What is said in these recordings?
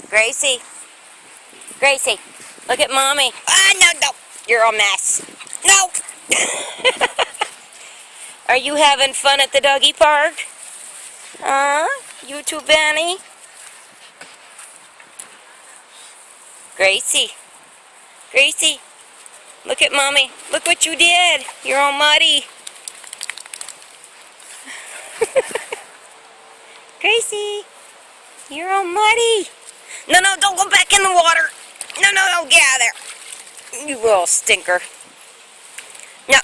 Gracie. Gracie, look at Mommy. Ah, no. You're a mess. No. Are you having fun at the doggy park? Huh? You too, Benny? Gracie. Gracie, look at Mommy. Look what you did. You're all muddy. Gracie, you're all muddy. No, don't go back in the water. No, get out of there. You little stinker. No,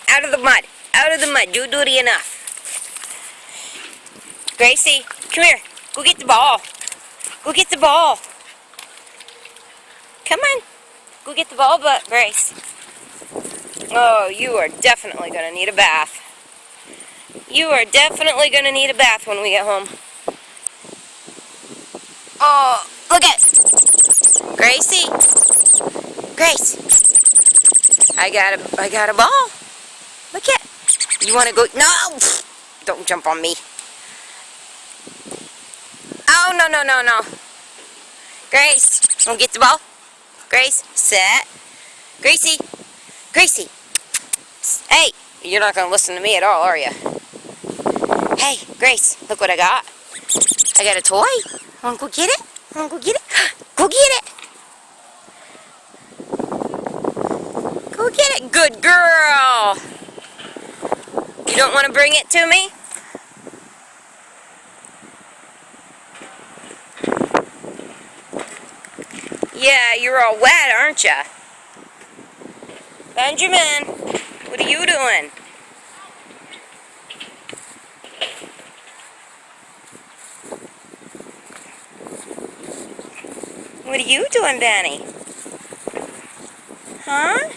out of the mud. Out of the mud. You dirty enough. Gracie, come here. Go get the ball. Go get the ball. Come on. Go get the ball, Grace. Oh, you are definitely going to need a bath. You are definitely going to need a bath when we get home. Oh, look at Gracie. Grace. I got a ball. Look at. You want to go? No. Don't jump on me. Oh, no. Grace, want to get the ball? Grace, set. Gracie. Hey, you're not going to listen to me at all, are you? Hey, Grace, look what I got. I got a toy. Want to go get it? Go get it. Go get it, good girl. You don't want to bring it to me? Yeah, you're all wet, aren't you? Benjamin, what are you doing? What are you doing, Benny? Huh?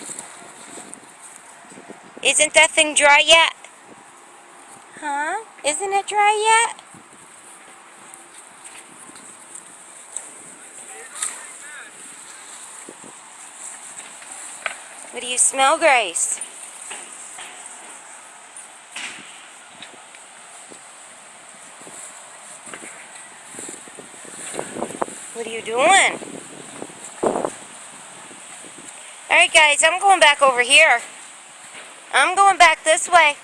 Isn't that thing dry yet? Huh? Isn't it dry yet? What do you smell, Grace? What are you doing? Alright guys, I'm going back over here. I'm going back this way.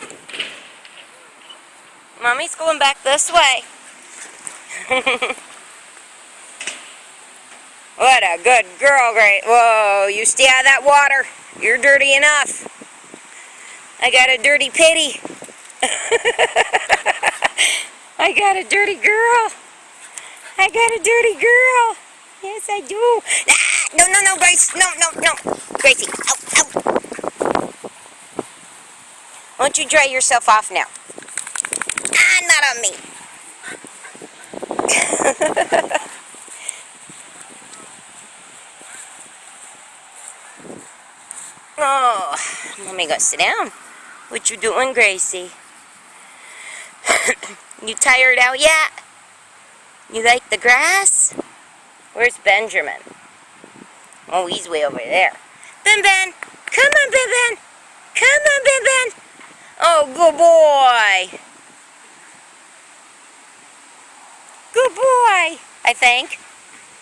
Mommy's going back this way. What a good girl, Grace. Whoa, you stay out of that water. You're dirty enough. I got a dirty pity. I got a dirty girl. I got a dirty girl. Yes, I do. Ah, no, Grace. No. Gracie, out. Why don't you dry yourself off now? Ah, not on me. Oh, let me go sit down. What you doing, Gracie? You tired out yet? You like the grass? Where's Benjamin? Oh, he's way over there. Ben. Come on, Ben. Come on, Ben. Oh, good boy. Good boy, I think.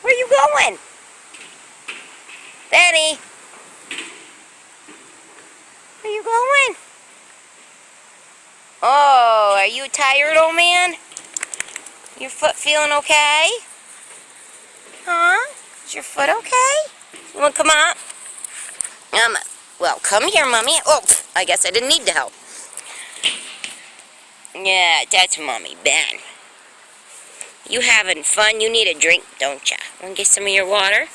Where you going? Benny. Where you going? Oh, are you tired, old man? Your foot feeling okay? Huh? Is your foot okay? You want to come up? Well, come here, Mommy. Oh, I guess I didn't need to help. Yeah, that's Mommy, Ben. You having fun? You need a drink, don't ya? Want to get some of your water?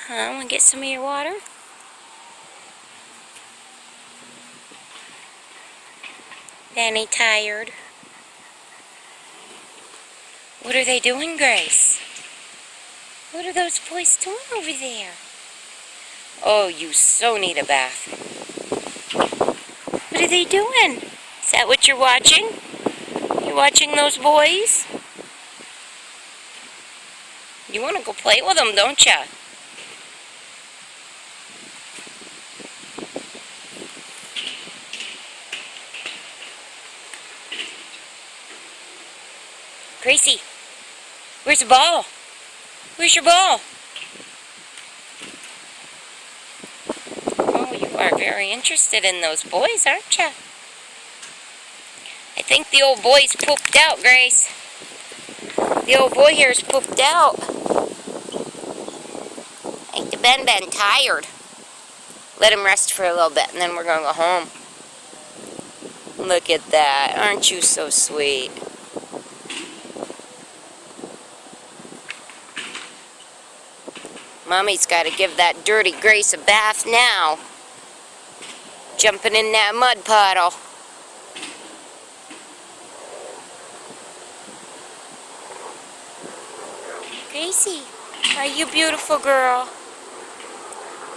Huh? Want to get some of your water? Benny tired. What are they doing, Grace? What are those boys doing over there? Oh, you so need a bath. What are they doing? Is that what you're watching? You watching those boys? You want to go play with them, don't ya? Gracie, where's the ball? Where's your ball? Oh, you are very interested in those boys, aren't you? I think the old boy's pooped out, Grace. The old boy here's pooped out. I think the Ben tired. Let him rest for a little bit, and then we're going to go home. Look at that. Aren't you so sweet? Mommy's got to give that dirty Grace a bath now. Jumping in that mud puddle. Gracie, are you beautiful girl?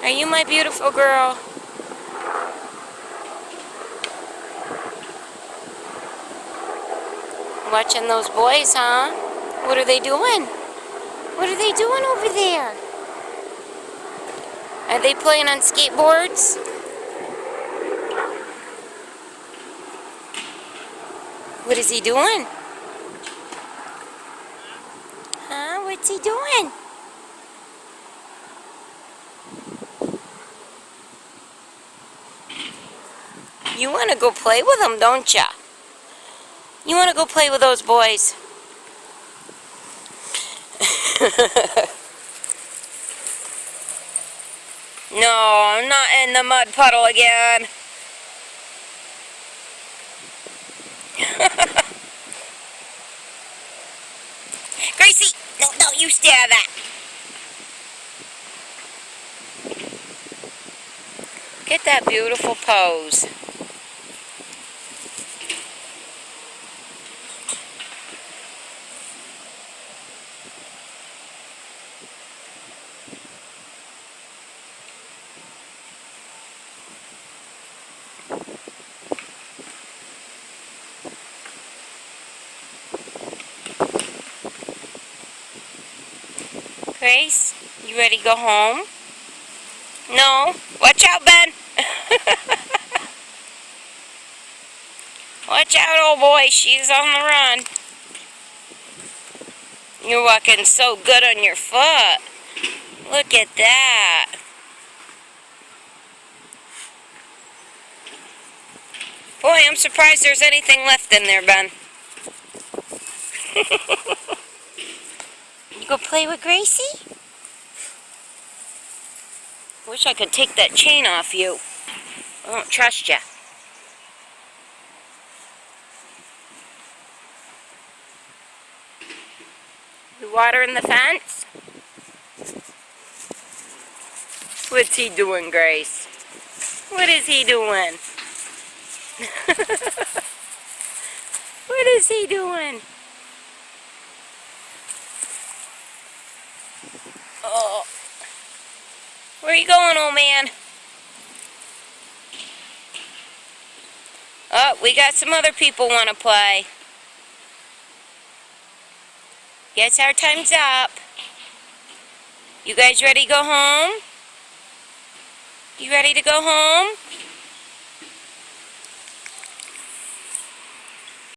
Are you my beautiful girl? Watching those boys, huh? What are they doing? What are they doing over there? Are they playing on skateboards? What is he doing? Huh? What's he doing? You want to go play with them, don't ya? You want to go play with those boys? No, I'm not in the mud puddle again. Gracie, no, don't you stare at that. Get that beautiful pose. Grace, you ready to go home? No? Watch out, Ben! Watch out, old boy. She's on the run. You're walking so good on your foot. Look at that. Boy, I'm surprised there's anything left in there, Ben. You go play with Gracie? Wish I could take that chain off you. I don't trust you. You watering the fence? What's he doing, Grace? What is he doing? What is he doing? Oh. Where you going, old man? Oh, we got some other people want to play. Guess our time's up. You guys ready to go home? You ready to go home?